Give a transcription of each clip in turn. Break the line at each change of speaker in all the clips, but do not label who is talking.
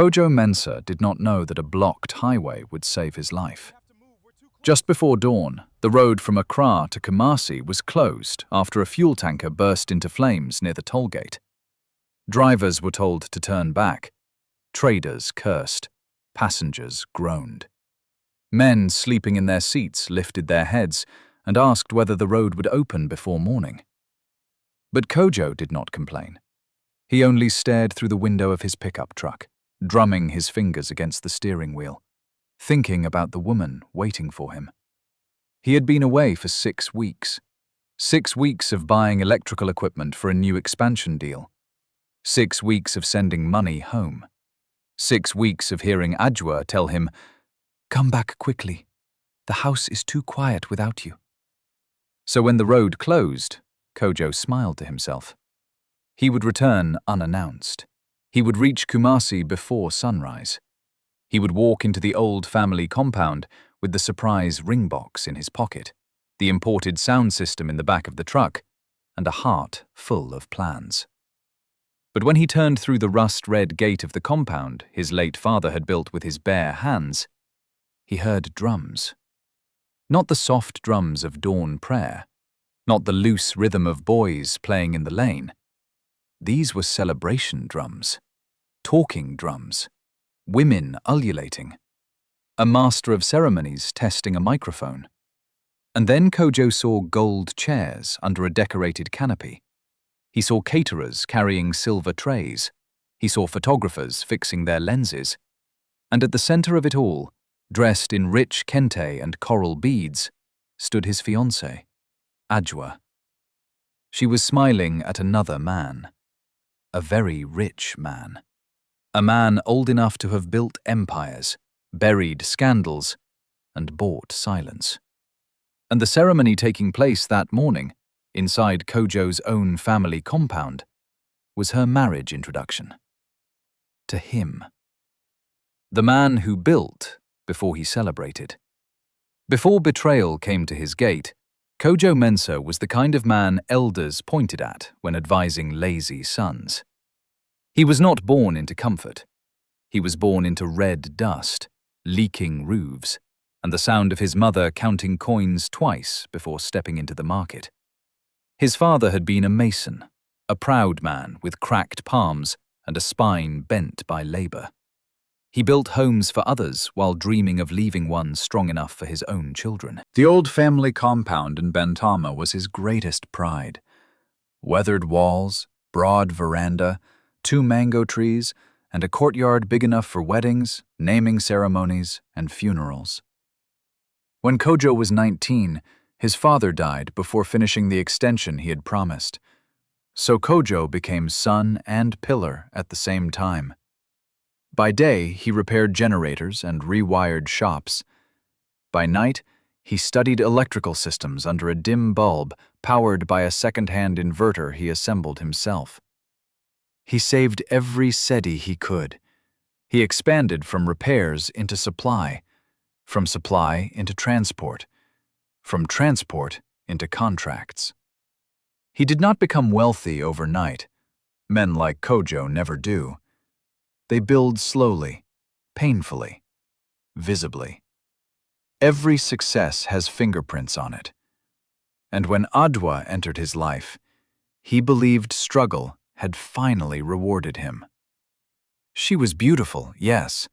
Kojo Mensah did not know that a blocked highway would save his life. Just before dawn, the road from Accra to Kumasi was closed after a fuel tanker burst into flames near the toll gate. Drivers were told to turn back. Traders cursed. Passengers groaned. Men sleeping in their seats lifted their heads and asked whether the road would open before morning. But Kojo did not complain. He only stared through the window of his pickup truck, drumming his fingers against the steering wheel, thinking about the woman waiting for him. He had been away for 6 weeks. 6 weeks of buying electrical equipment for a new expansion deal. 6 weeks of sending money home. 6 weeks of hearing Ajwa tell him, "Come back quickly. The house is too quiet without you." So when the road closed, Kojo smiled to himself. He would return unannounced. He would reach Kumasi before sunrise. He would walk into the old family compound with the surprise ring box in his pocket, the imported sound system in the back of the truck, and a heart full of plans. But when he turned through the rust-red gate of the compound his late father had built with his bare hands, he heard drums. Not the soft drums of dawn prayer, not the loose rhythm of boys playing in the lane. These were celebration drums, talking drums, women ululating, a master of ceremonies testing a microphone. And then Kojo saw gold chairs under a decorated canopy. He saw caterers carrying silver trays. He saw photographers fixing their lenses. And at the center of it all, dressed in rich kente and coral beads, stood his fiancée, Ajwa. She was smiling at another man, a very rich man. A man old enough to have built empires, buried scandals, and bought silence. And the ceremony taking place that morning, inside Kojo's own family compound, was her marriage introduction. To him. The man who built before he celebrated. Before betrayal came to his gate, Kojo Mensah was the kind of man elders pointed at when advising lazy sons. He was not born into comfort. He was born into red dust, leaking roofs, and the sound of his mother counting coins twice before stepping into the market. His father had been a mason, a proud man with cracked palms and a spine bent by labor. He built homes for others while dreaming of leaving one strong enough for his own children. The old family compound in Bantama was his greatest pride. Weathered walls, broad veranda, 2 mango trees, and a courtyard big enough for weddings, naming ceremonies, and funerals. When Kojo was 19, his father died before finishing the extension he had promised. So Kojo became son and pillar at the same time. By day, he repaired generators and rewired shops. By night, he studied electrical systems under a dim bulb powered by a second-hand inverter he assembled himself. He saved every cedi he could. He expanded from repairs into supply, from supply into transport, from transport into contracts. He did not become wealthy overnight. Men like Kojo never do. They build slowly, painfully, visibly. Every success has fingerprints on it. And when Ajwa entered his life, he believed struggle had finally rewarded him. She was beautiful, yes,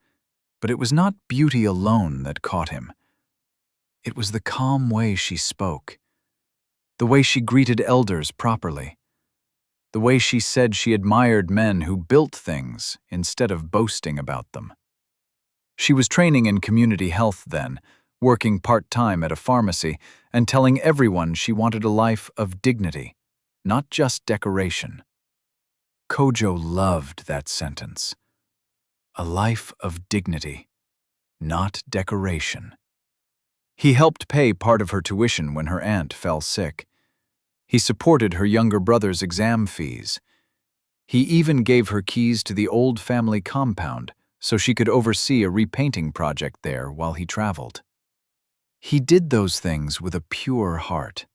but it was not beauty alone that caught him. It was the calm way she spoke, the way she greeted elders properly, the way she said she admired men who built things instead of boasting about them. She was training in community health then, working part-time at a pharmacy, and telling everyone she wanted a life of dignity, not just decoration. Kojo loved that sentence. A life of dignity, not decoration. He helped pay part of her tuition when her aunt fell sick. He supported her younger brother's exam fees. He even gave her keys to the old family compound so she could oversee a repainting project there while he traveled. He did those things with a pure heart.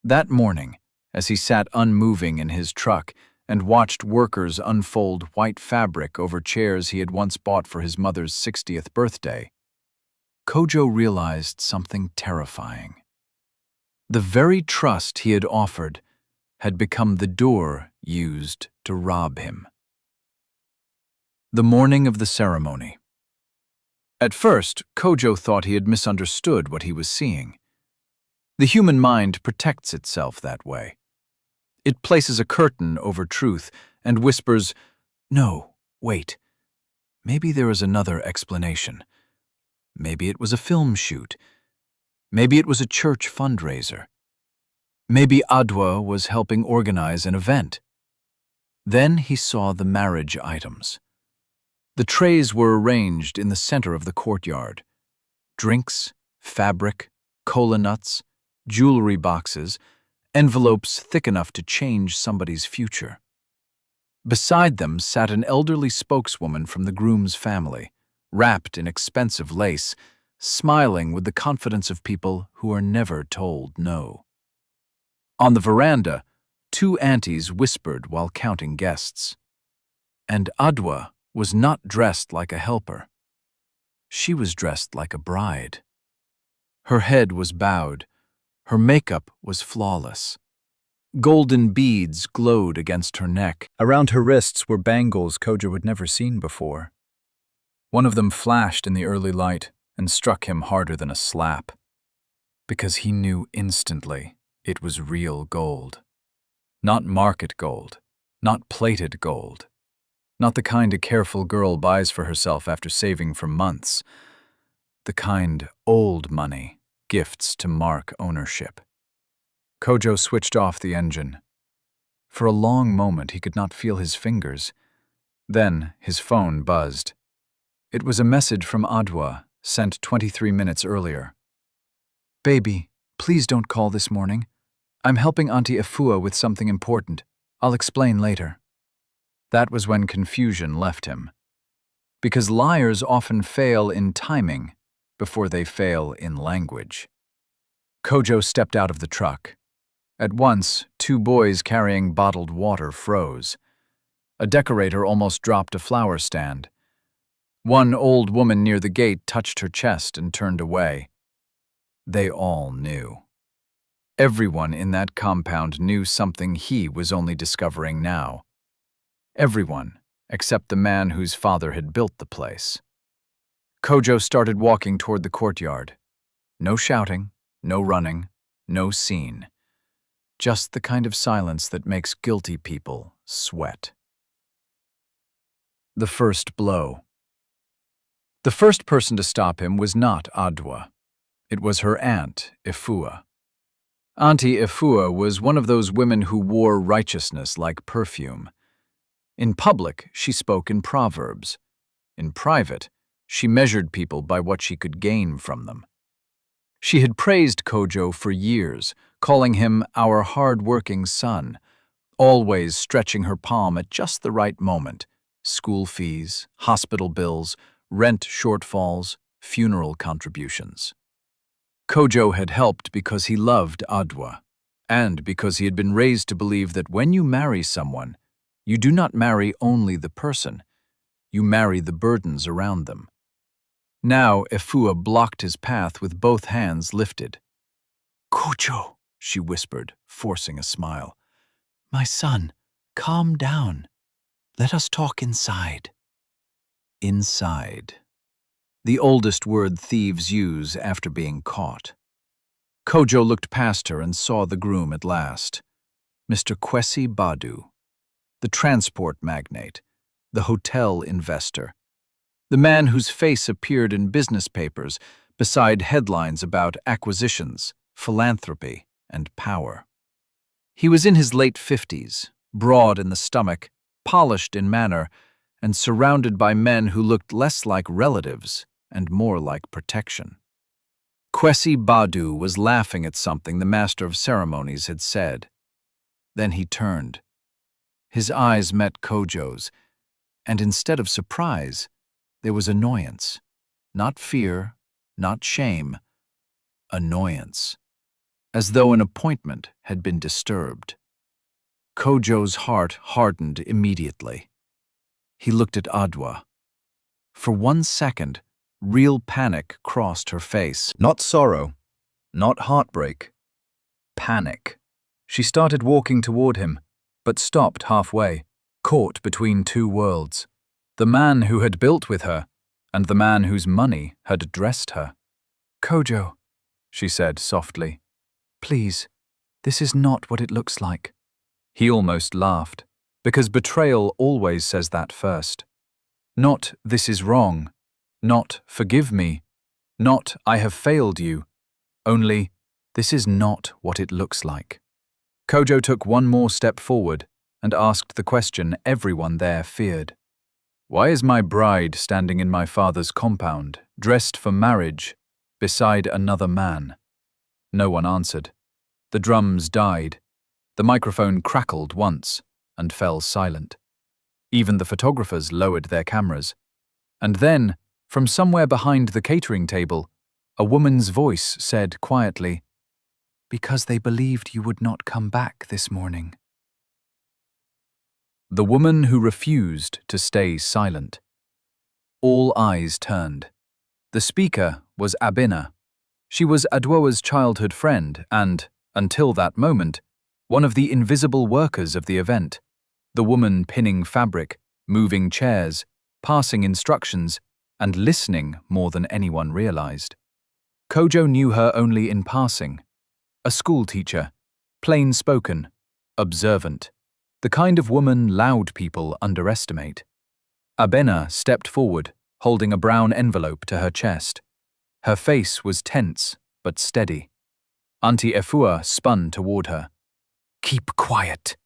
That morning, as he sat unmoving in his truck and watched workers unfold white fabric over chairs he had once bought for his mother's 60th birthday, Kojo realized something terrifying. The very trust he had offered had become the door used to rob him. The morning of the ceremony. At first, Kojo thought he had misunderstood what he was seeing. The human mind protects itself that way. It places a curtain over truth and whispers, "No, wait. Maybe there is another explanation. Maybe it was a film shoot. Maybe it was a church fundraiser. Maybe Adwa was helping organize an event." Then he saw the marriage items. The trays were arranged in the center of the courtyard. Drinks, fabric, cola nuts, jewelry boxes, envelopes thick enough to change somebody's future. Beside them sat an elderly spokeswoman from the groom's family, wrapped in expensive lace, smiling with the confidence of people who are never told no. On the veranda, two aunties whispered while counting guests. And Adwa was not dressed like a helper. She was dressed like a bride. Her head was bowed. Her makeup was flawless. Golden beads glowed against her neck. Around her wrists were bangles Kojo had never seen before. One of them flashed in the early light and struck him harder than a slap, because he knew instantly it was real gold. Not market gold, not plated gold. Not the kind a careful girl buys for herself after saving for months. The kind old money gifts to mark ownership. Kojo switched off the engine. For a long moment he could not feel his fingers. Then his phone buzzed. It was a message from Adwa, sent 23 minutes earlier. "Baby, please don't call this morning. I'm helping Auntie Efua with something important. I'll explain later." That was when confusion left him. Because liars often fail in timing before they fail in language. Kojo stepped out of the truck. At once, two boys carrying bottled water froze. A decorator almost dropped a flower stand. One old woman near the gate touched her chest and turned away. They all knew. Everyone in that compound knew something he was only discovering now. Everyone, except the man whose father had built the place. Kojo started walking toward the courtyard. No shouting, no running, no scene. Just the kind of silence that makes guilty people sweat. The first blow. The first person to stop him was not Adwa. It was her aunt, Efua. Auntie Efua was one of those women who wore righteousness like perfume. In public, she spoke in proverbs. In private, she measured people by what she could gain from them. She had praised Kojo for years, calling him our hard-working son, always stretching her palm at just the right moment. School fees, hospital bills, rent shortfalls, funeral contributions. Kojo had helped because he loved Adwa, and because he had been raised to believe that when you marry someone, you do not marry only the person, you marry the burdens around them. Now Efua blocked his path with both hands lifted. "Kojo," she whispered, forcing a smile. "My son, calm down. Let us talk inside." Inside. The oldest word thieves use after being caught. Kojo looked past her and saw the groom at last. Mr. Kwesi Badu, the transport magnate, the hotel investor, the man whose face appeared in business papers beside headlines about acquisitions, philanthropy, and power. He was in his late 50s, broad in the stomach, polished in manner, and surrounded by men who looked less like relatives and more like protection. Kwesi Badu was laughing at something the master of ceremonies had said. Then he turned. His eyes met Kojo's, and instead of surprise, there was annoyance. Not fear, not shame. Annoyance. As though an appointment had been disturbed. Kojo's heart hardened immediately. He looked at Adwa. For 1 second, real panic crossed her face. Not sorrow, not heartbreak. Panic. She started walking toward him, but stopped halfway, caught between two worlds. The man who had built with her, and the man whose money had dressed her. "Kojo," she said softly, "please, this is not what it looks like." He almost laughed, because betrayal always says that first. Not "this is wrong," not "forgive me," not "I have failed you," only "this is not what it looks like." Kojo took one more step forward and asked the question everyone there feared. "Why is my bride standing in my father's compound, dressed for marriage, beside another man?" No one answered. The drums died. The microphone crackled once and fell silent. Even the photographers lowered their cameras. And then, from somewhere behind the catering table, a woman's voice said quietly, "Because they believed you would not come back this morning." The woman who refused to stay silent. All eyes turned. The speaker was Abina. She was Adwoa's childhood friend and, until that moment, one of the invisible workers of the event. The woman pinning fabric, moving chairs, passing instructions, and listening more than anyone realized. Kojo knew her only in passing. A school teacher, plain-spoken, observant, the kind of woman loud people underestimate. Abena stepped forward, holding a brown envelope to her chest. Her face was tense, but steady. Auntie Efua spun toward her. "Keep quiet."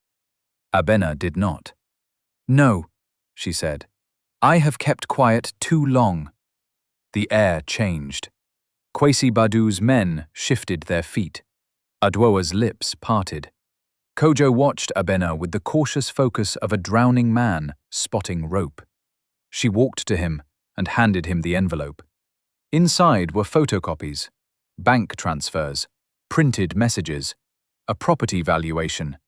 Abena did not. "No," she said. "I have kept quiet too long." The air changed. Kwesi Badu's men shifted their feet. Adwoa's lips parted. Kojo watched Abena with the cautious focus of a drowning man spotting rope. She walked to him and handed him the envelope. Inside were photocopies, bank transfers, printed messages, a property valuation,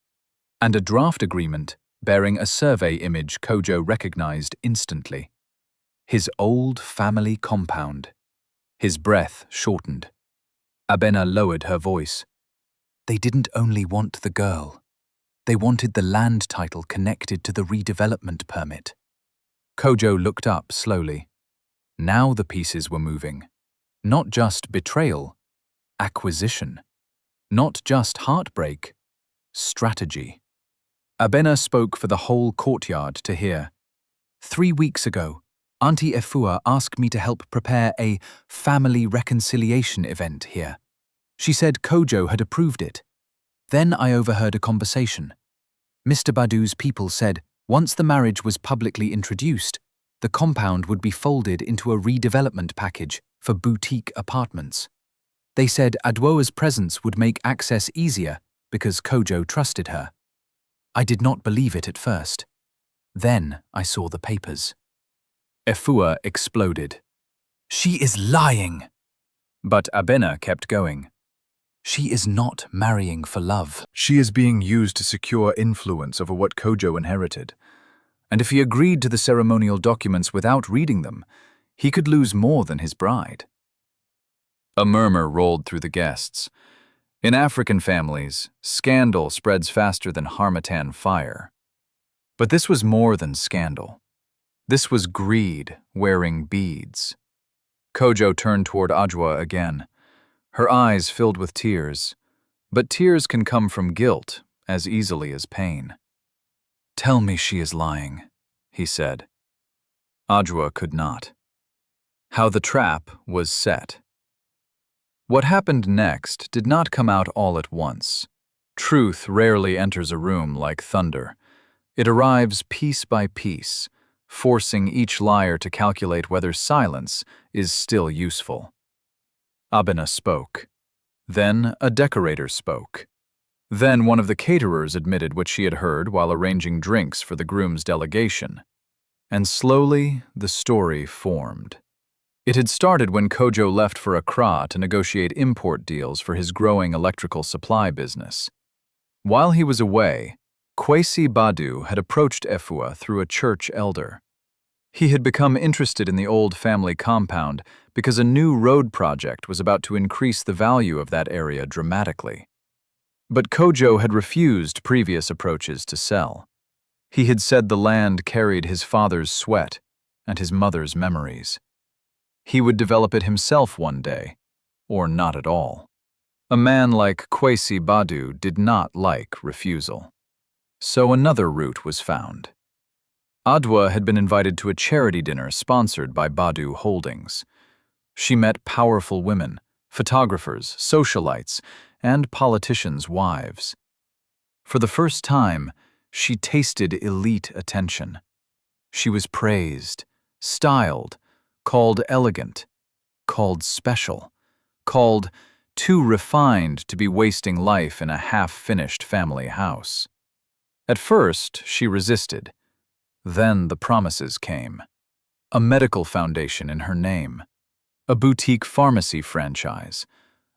and a draft agreement bearing a survey image Kojo recognized instantly. His old family compound. His breath shortened. Abena lowered her voice. They didn't only want the girl. They wanted the land title connected to the redevelopment permit. Kojo looked up slowly. Now the pieces were moving. Not just betrayal, acquisition. Not just heartbreak, strategy. Abena spoke for the whole courtyard to hear. 3 weeks ago, Auntie Efua asked me to help prepare a family reconciliation event here. She said Kojo had approved it. Then I overheard a conversation. Mr. Badu's people said once the marriage was publicly introduced, the compound would be folded into a redevelopment package for boutique apartments. They said Adwoa's presence would make access easier because Kojo trusted her. I did not believe it at first. Then I saw the papers. Efua exploded. She is lying! But Abena kept going. She is not marrying for love. She is being used to secure influence over what Kojo inherited. And if he agreed to the ceremonial documents without reading them, he could lose more than his bride. A murmur rolled through the guests. In African families, scandal spreads faster than harmattan fire. But this was more than scandal. This was greed wearing beads. Kojo turned toward Adwoa again. Her eyes filled with tears, but tears can come from guilt as easily as pain. "Tell me she is lying," he said. Adwoa could not. How the trap was set. What happened next did not come out all at once. Truth rarely enters a room like thunder. It arrives piece by piece, forcing each liar to calculate whether silence is still useful. Abena spoke. Then a decorator spoke. Then one of the caterers admitted what she had heard while arranging drinks for the groom's delegation. And slowly the story formed. It had started when Kojo left for Accra to negotiate import deals for his growing electrical supply business. While he was away, Kwesi Badu had approached Efua through a church elder. He had become interested in the old family compound because a new road project was about to increase the value of that area dramatically. But Kojo had refused previous approaches to sell. He had said the land carried his father's sweat and his mother's memories. He would develop it himself one day, or not at all. A man like Kwesi Badu did not like refusal. So another route was found. Adwa had been invited to a charity dinner sponsored by Badu Holdings. She met powerful women, photographers, socialites, and politicians' wives. For the first time, she tasted elite attention. She was praised, styled, called elegant, called special, called too refined to be wasting life in a half-finished family house. At first, she resisted. Then the promises came. A medical foundation in her name, a boutique pharmacy franchise,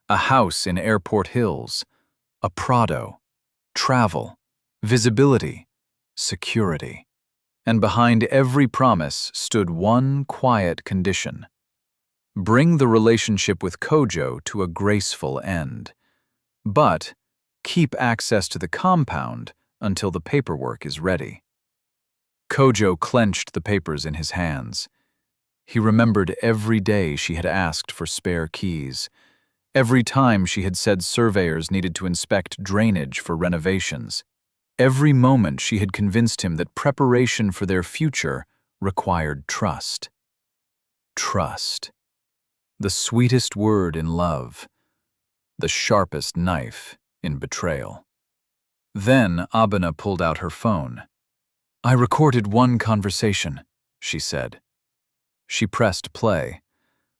a house in Airport Hills, a Prado, travel, visibility, security. And behind every promise stood one quiet condition. Bring the relationship with Kojo to a graceful end, but keep access to the compound until the paperwork is ready. Kojo clenched the papers in his hands. He remembered every day she had asked for spare keys, every time she had said surveyors needed to inspect drainage for renovations, every moment she had convinced him that preparation for their future required trust. Trust. The sweetest word in love, the sharpest knife in betrayal. Then Abena pulled out her phone. "I recorded one conversation," she said. She pressed play.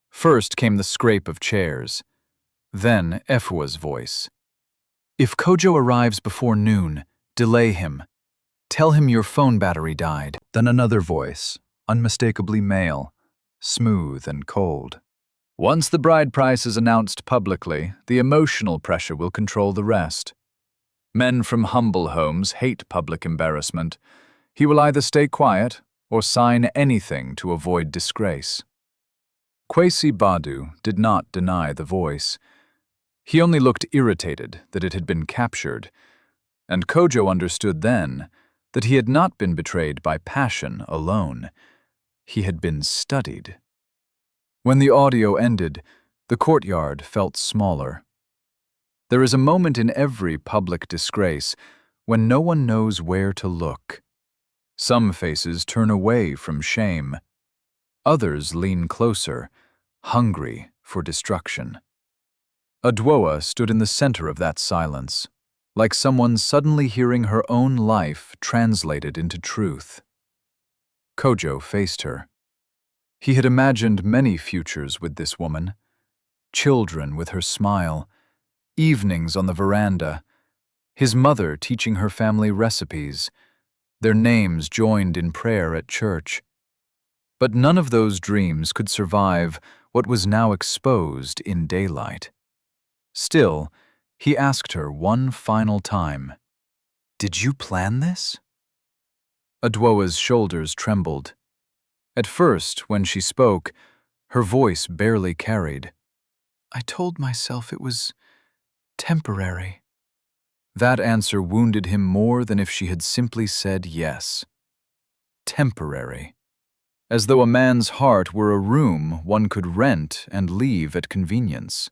First came the scrape of chairs. Then Efua's voice. "If Kojo arrives before noon, delay him. Tell him your phone battery died." Then another voice, unmistakably male, smooth and cold. "Once the bride price is announced publicly, the emotional pressure will control the rest. Men from humble homes hate public embarrassment. He will either stay quiet or sign anything to avoid disgrace." Kwesi Badu did not deny the voice. He only looked irritated that it had been captured, and Kojo understood then that he had not been betrayed by passion alone. He had been studied. When the audio ended, the courtyard felt smaller. There is a moment in every public disgrace when no one knows where to look. Some faces turn away from shame. Others lean closer, hungry for destruction. Adwoa stood in the center of that silence, like someone suddenly hearing her own life translated into truth. Kojo faced her. He had imagined many futures with this woman. Children with her smile, evenings on the veranda, his mother teaching her family recipes, their names joined in prayer at church. But none of those dreams could survive what was now exposed in daylight. Still, he asked her one final time, "Did you plan this?" Adwoa's shoulders trembled. At first, when she spoke, her voice barely carried. "I told myself it was temporary." That answer wounded him more than if she had simply said yes. Temporary. As though a man's heart were a room one could rent and leave at convenience.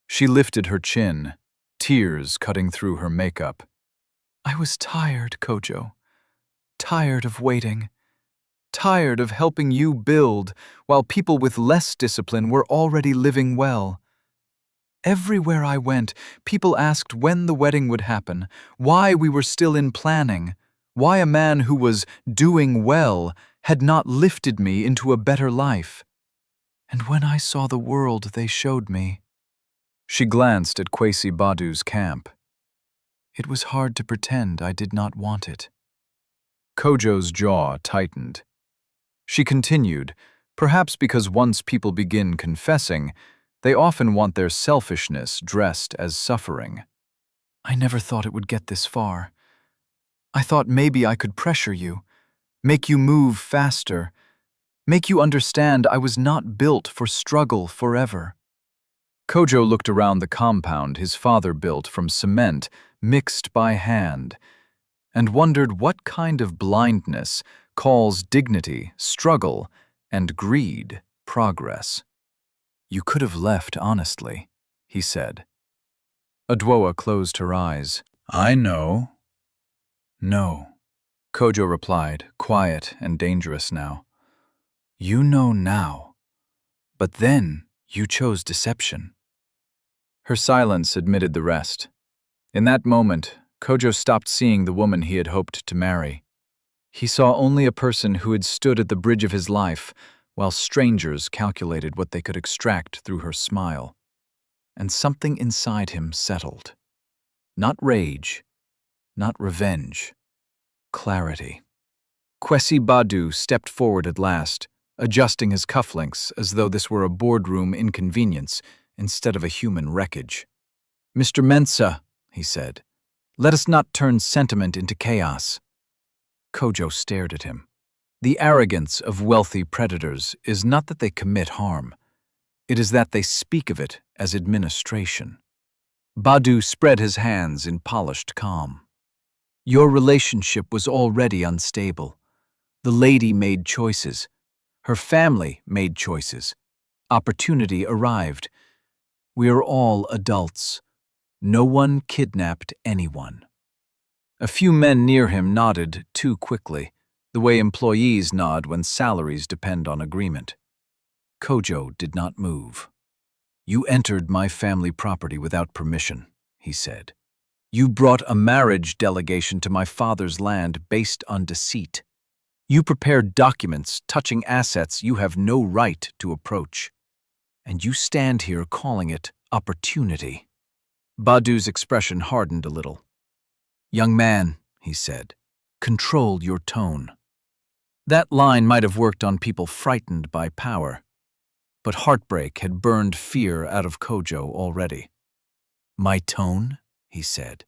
She lifted her chin, tears cutting through her makeup. "I was tired, Kojo. Tired of waiting. Tired of helping you build while people with less discipline were already living well. Everywhere I went, people asked when the wedding would happen, why we were still in planning, why a man who was doing well had not lifted me into a better life. And when I saw the world they showed me..." She glanced at Kwesi Badu's camp. "It was hard to pretend I did not want it." Kojo's jaw tightened. She continued, perhaps because once people begin confessing, they often want their selfishness dressed as suffering. "I never thought it would get this far. I thought maybe I could pressure you, make you move faster, make you understand I was not built for struggle forever." Kojo looked around the compound his father built from cement mixed by hand, and wondered what kind of blindness calls dignity, struggle, and greed progress. "You could have left honestly," he said. Adwoa closed her eyes. "I know." "No," Kojo replied, quiet and dangerous now. "You know now, but then you chose deception." Her silence admitted the rest. In that moment, Kojo stopped seeing the woman he had hoped to marry. He saw only a person who had stood at the bridge of his life, while strangers calculated what they could extract through her smile. And something inside him settled. Not rage, not revenge, clarity. Kwesi Badu stepped forward at last, adjusting his cufflinks as though this were a boardroom inconvenience instead of a human wreckage. "Mr. Mensah," he said, "let us not turn sentiment into chaos." Kojo stared at him. The arrogance of wealthy predators is not that they commit harm. It is that they speak of it as administration. Badu spread his hands in polished calm. "Your relationship was already unstable. The lady made choices. Her family made choices. Opportunity arrived. We are all adults. No one kidnapped anyone." A few men near him nodded too quickly, the way employees nod when salaries depend on agreement. Kojo did not move. "You entered my family property without permission," he said. "You brought a marriage delegation to my father's land based on deceit. You prepared documents touching assets you have no right to approach. And you stand here calling it opportunity." Badu's expression hardened a little. "Young man," he said, "control your tone." That line might have worked on people frightened by power, but heartbreak had burned fear out of Kojo already. "My tone?" he said.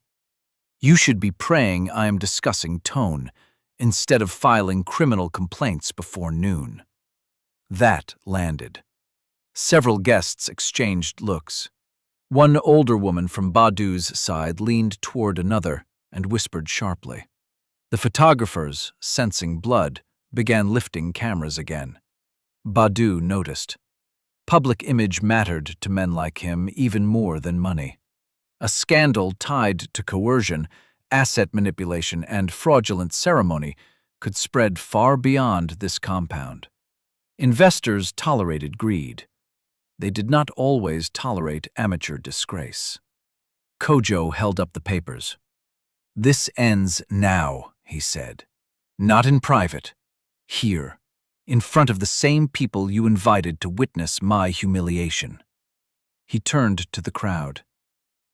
"You should be praying I am discussing tone, instead of filing criminal complaints before noon." That landed. Several guests exchanged looks. One older woman from Badu's side leaned toward another and whispered sharply. The photographers, sensing blood, began lifting cameras again. Badu noticed. Public image mattered to men like him even more than money. A scandal tied to coercion, asset manipulation, and fraudulent ceremony could spread far beyond this compound. Investors tolerated greed. They did not always tolerate amateur disgrace. Kojo held up the papers. "This ends now," he said. "Not in private. Here, in front of the same people you invited to witness my humiliation." He turned to the crowd.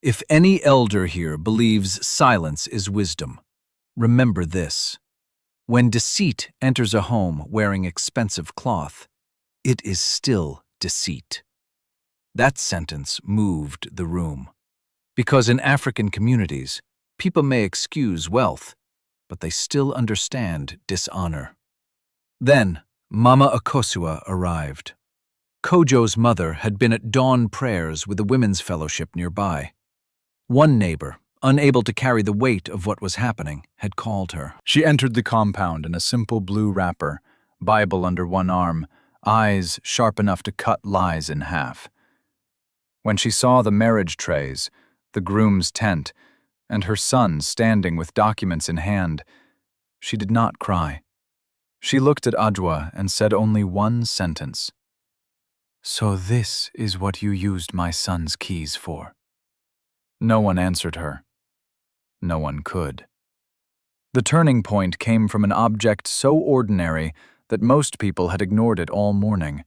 "If any elder here believes silence is wisdom, remember this. When deceit enters a home wearing expensive cloth, it is still deceit." That sentence moved the room. Because in African communities, people may excuse wealth, but they still understand dishonor. Then, Mama Akosua arrived. Kojo's mother had been at dawn prayers with the women's fellowship nearby. One neighbor, unable to carry the weight of what was happening, had called her. She entered the compound in a simple blue wrapper, Bible under one arm, eyes sharp enough to cut lies in half. When she saw the marriage trays, the groom's tent, and her son standing with documents in hand, she did not cry. She looked at Adwoa and said only one sentence. "So this is what you used my son's keys for." No one answered her. No one could. The turning point came from an object so ordinary that most people had ignored it all morning.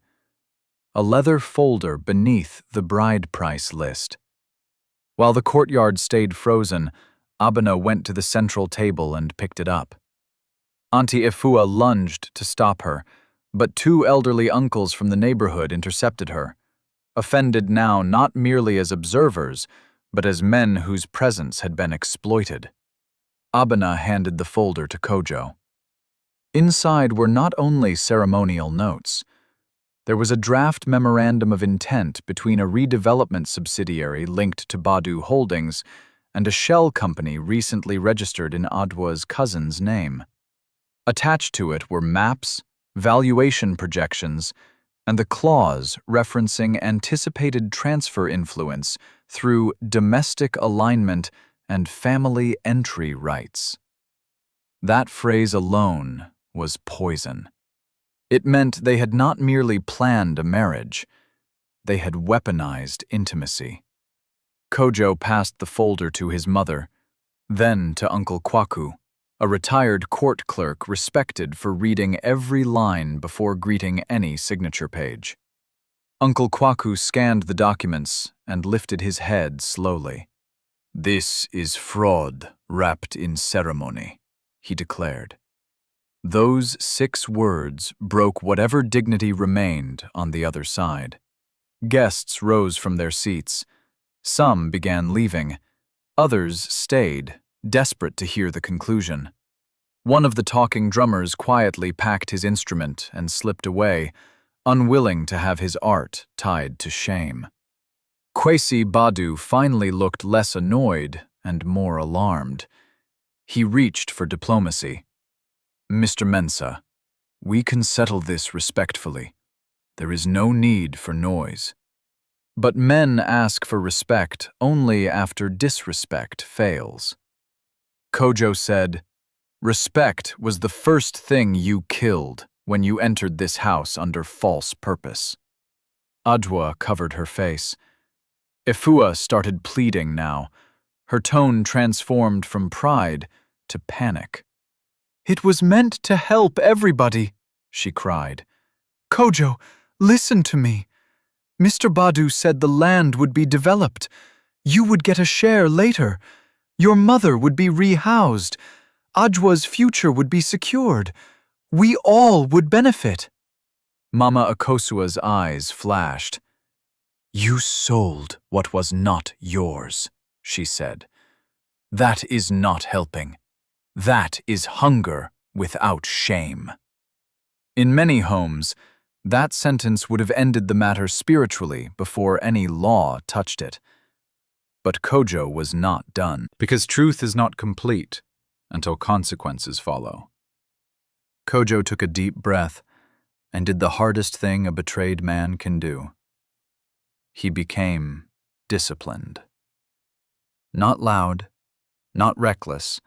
A leather folder beneath the bride price list. While the courtyard stayed frozen, Abena went to the central table and picked it up. Auntie Ifua lunged to stop her, but two elderly uncles from the neighborhood intercepted her, offended now not merely as observers, but as men whose presence had been exploited. Abena handed the folder to Kojo. Inside were not only ceremonial notes. There was a draft memorandum of intent between a redevelopment subsidiary linked to Badu Holdings and a shell company recently registered in Adwa's cousin's name. Attached to it were maps, valuation projections, and the clause referencing anticipated transfer influence through domestic alignment and family entry rights. That phrase alone was poison. It meant they had not merely planned a marriage, they had weaponized intimacy. Kojo passed the folder to his mother, then to Uncle Kwaku, a retired court clerk respected for reading every line before greeting any signature page. Uncle Kwaku scanned the documents and lifted his head slowly. "This is fraud wrapped in ceremony," he declared. Those 6 words broke whatever dignity remained on the other side. Guests rose from their seats. Some began leaving. Others stayed, desperate to hear the conclusion. One of the talking drummers quietly packed his instrument and slipped away, unwilling to have his art tied to shame. Kwesi Badu finally looked less annoyed and more alarmed. He reached for diplomacy. "Mr. Mensah, we can settle this respectfully. There is no need for noise." But men ask for respect only after disrespect fails. Kojo said, "Respect was the first thing you killed when you entered this house under false purpose." Adwa covered her face. Efua started pleading now. Her tone transformed from pride to panic. "It was meant to help everybody," she cried. "Kojo, listen to me. Mr. Badu said the land would be developed. You would get a share later. Your mother would be rehoused. Adwa's future would be secured. We all would benefit." Mama Akosua's eyes flashed. "You sold what was not yours," she said. "That is not helping. That is hunger without shame." In many homes, that sentence would have ended the matter spiritually before any law touched it. But Kojo was not done, because truth is not complete until consequences follow. Kojo took a deep breath and did the hardest thing a betrayed man can do. He became disciplined. Not loud, not reckless,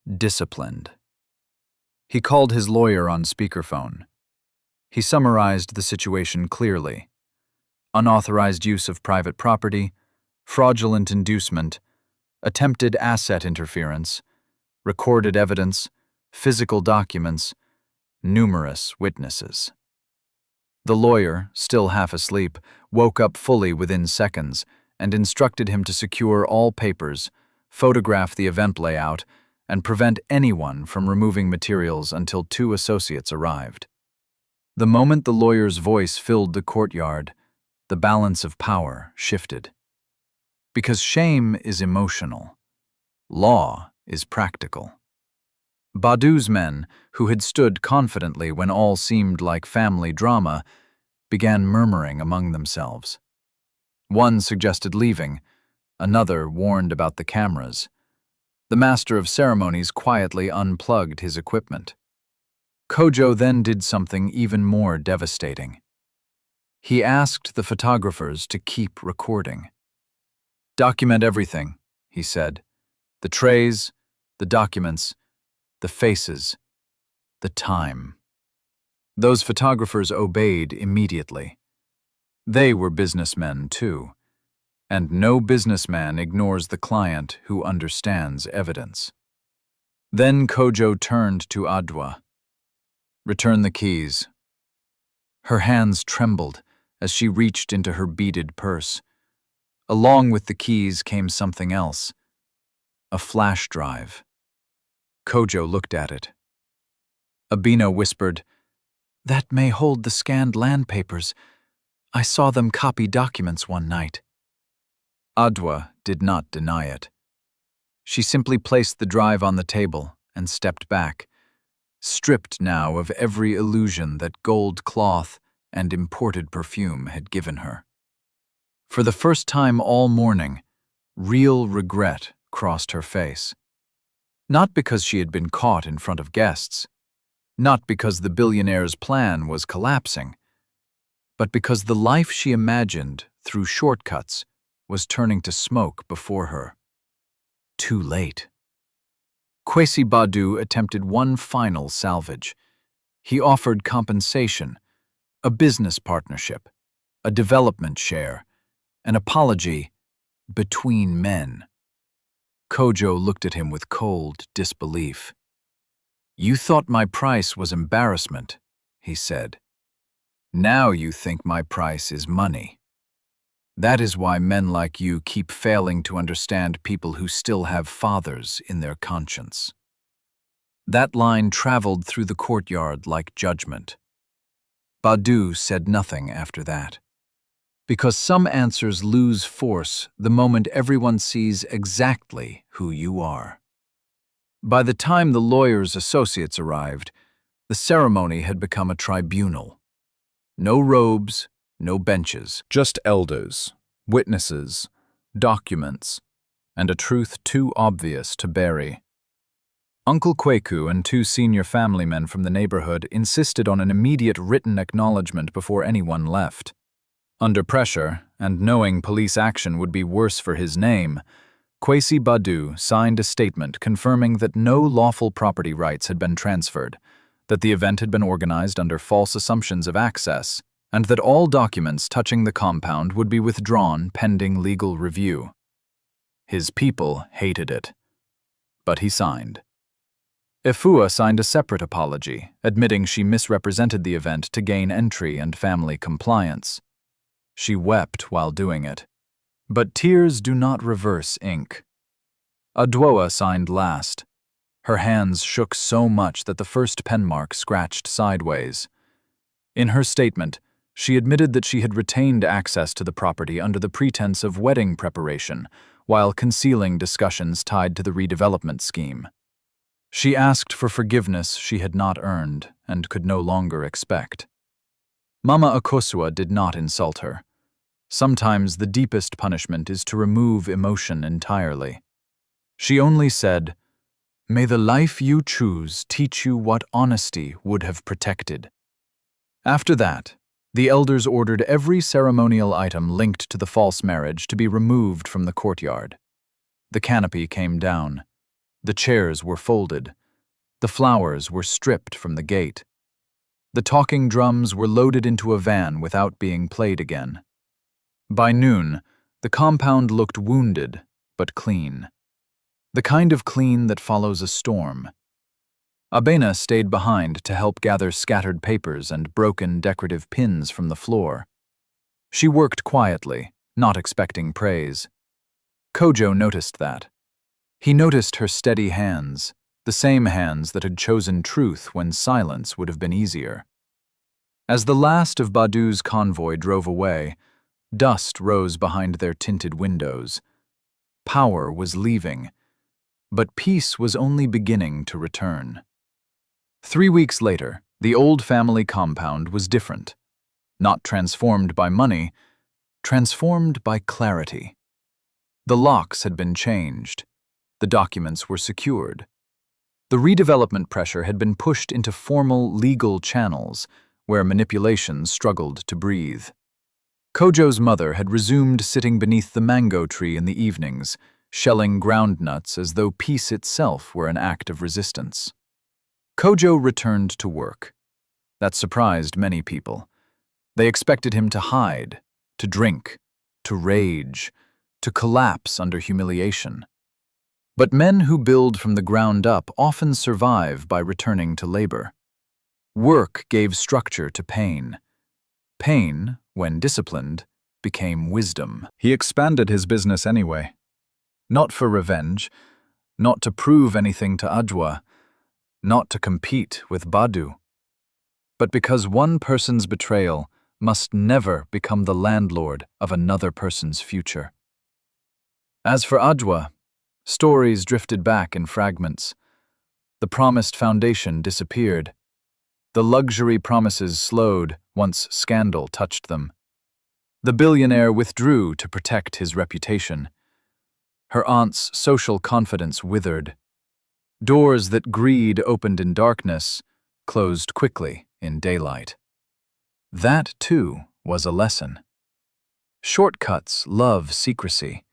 disciplined. He called his lawyer on speakerphone. He summarized the situation clearly. Unauthorized use of private property, fraudulent inducement, attempted asset interference, recorded evidence, physical documents, numerous witnesses. The lawyer, still half asleep, woke up fully within seconds and instructed him to secure all papers, photograph the event layout, and prevent anyone from removing materials until 2 associates arrived. The moment the lawyer's voice filled the courtyard, the balance of power shifted. Because shame is emotional. Law is practical. Badu's men, who had stood confidently when all seemed like family drama, began murmuring among themselves. One suggested leaving, another warned about the cameras. The master of ceremonies quietly unplugged his equipment. Kojo then did something even more devastating. He asked the photographers to keep recording. "Document everything," he said. "The trays, the documents, the faces, the time." Those photographers obeyed immediately. They were businessmen too, and no businessman ignores the client who understands evidence. Then Kojo turned to Adwa. "Return the keys." Her hands trembled as she reached into her beaded purse. Along with the keys came something else, a flash drive. Kojo looked at it. Abina whispered, "That may hold the scanned land papers. I saw them copy documents one night." Adwa did not deny it. She simply placed the drive on the table and stepped back, stripped now of every illusion that gold cloth and imported perfume had given her. For the first time all morning, real regret crossed her face. Not because she had been caught in front of guests, not because the billionaire's plan was collapsing, but because the life she imagined through shortcuts was turning to smoke before her. Too late. Kwesi Badu attempted one final salvage. He offered compensation, a business partnership, a development share, an apology between men. Kojo looked at him with cold disbelief. "You thought my price was embarrassment," he said. "Now you think my price is money. That is why men like you keep failing to understand people who still have fathers in their conscience." That line traveled through the courtyard like judgment. Badu said nothing after that. Because some answers lose force the moment everyone sees exactly who you are. By the time the lawyer's associates arrived, the ceremony had become a tribunal. No robes, no benches, just elders, witnesses, documents, and a truth too obvious to bury. Uncle Kweku and two senior family men from the neighborhood insisted on an immediate written acknowledgement before anyone left. Under pressure, and knowing police action would be worse for his name, Kwesi Badu signed a statement confirming that no lawful property rights had been transferred, that the event had been organized under false assumptions of access, and that all documents touching the compound would be withdrawn pending legal review. His people hated it. But he signed. Efua signed a separate apology, admitting she misrepresented the event to gain entry and family compliance. She wept while doing it. But tears do not reverse ink. Adwoa signed last. Her hands shook so much that the first penmark scratched sideways. In her statement, she admitted that she had retained access to the property under the pretense of wedding preparation, while concealing discussions tied to the redevelopment scheme. She asked for forgiveness she had not earned and could no longer expect. Mama Akosua did not insult her. Sometimes the deepest punishment is to remove emotion entirely. She only said, "May the life you choose teach you what honesty would have protected." After that, the elders ordered every ceremonial item linked to the false marriage to be removed from the courtyard. The canopy came down. The chairs were folded. The flowers were stripped from the gate. The talking drums were loaded into a van without being played again. By noon, the compound looked wounded, but clean. The kind of clean that follows a storm. Abena stayed behind to help gather scattered papers and broken decorative pins from the floor. She worked quietly, not expecting praise. Kojo noticed that. He noticed her steady hands, the same hands that had chosen truth when silence would have been easier. As the last of Badu's convoy drove away, dust rose behind their tinted windows. Power was leaving, but peace was only beginning to return. 3 weeks later, the old family compound was different. Not transformed by money, transformed by clarity. The locks had been changed. The documents were secured. The redevelopment pressure had been pushed into formal legal channels where manipulation struggled to breathe. Kojo's mother had resumed sitting beneath the mango tree in the evenings, shelling groundnuts as though peace itself were an act of resistance. Kojo returned to work. That surprised many people. They expected him to hide, to drink, to rage, to collapse under humiliation. But men who build from the ground up often survive by returning to labor. Work gave structure to pain. Pain, when disciplined, became wisdom. He expanded his business anyway. Not for revenge, not to prove anything to Adwa, not to compete with Badu, but because one person's betrayal must never become the landlord of another person's future. As for Adwa, Stories drifted back in fragments. The promised foundation disappeared. The luxury promises slowed once scandal touched them. The billionaire withdrew to protect his reputation. Her aunt's social confidence withered. Doors that greed opened in darkness closed quickly in daylight. That, too, was a lesson. Shortcuts love secrecy,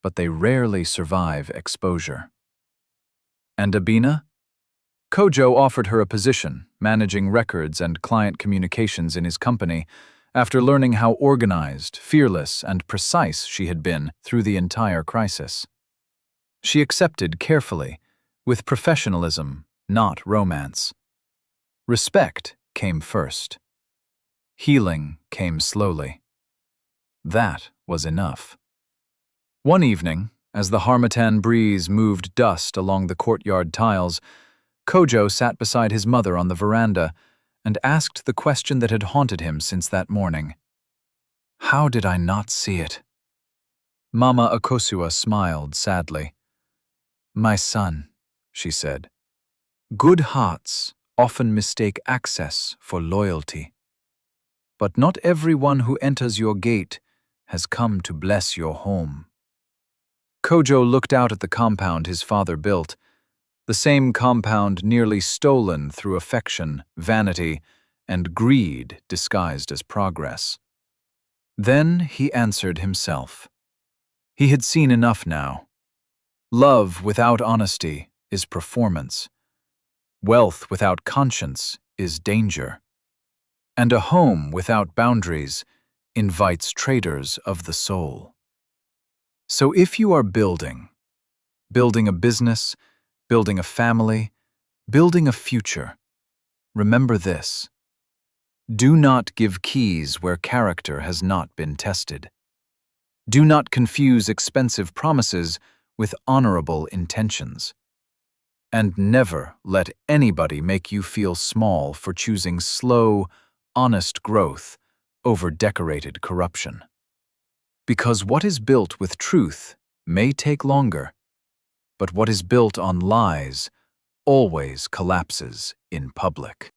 but they rarely survive exposure. And Abina? Kojo offered her a position, managing records and client communications in his company, after learning how organized, fearless, and precise she had been through the entire crisis. She accepted carefully, with professionalism, not romance. Respect came first. Healing came slowly. That was enough. One evening, as the harmattan breeze moved dust along the courtyard tiles, Kojo sat beside his mother on the veranda and asked the question that had haunted him since that morning. How did I not see it? Mama Akosua smiled sadly. My son, she said, good hearts often mistake access for loyalty. But not everyone who enters your gate has come to bless your home. Kojo looked out at the compound his father built, the same compound nearly stolen through affection, vanity, and greed disguised as progress. Then he answered himself. He had seen enough now. Love without honesty is performance. Wealth without conscience is danger. And a home without boundaries invites traders of the soul. So if you are building a business, building a family, building a future, remember this. Do not give keys where character has not been tested. Do not confuse expensive promises with honorable intentions. And never let anybody make you feel small for choosing slow, honest growth over decorated corruption. Because what is built with truth may take longer, but what is built on lies always collapses in public.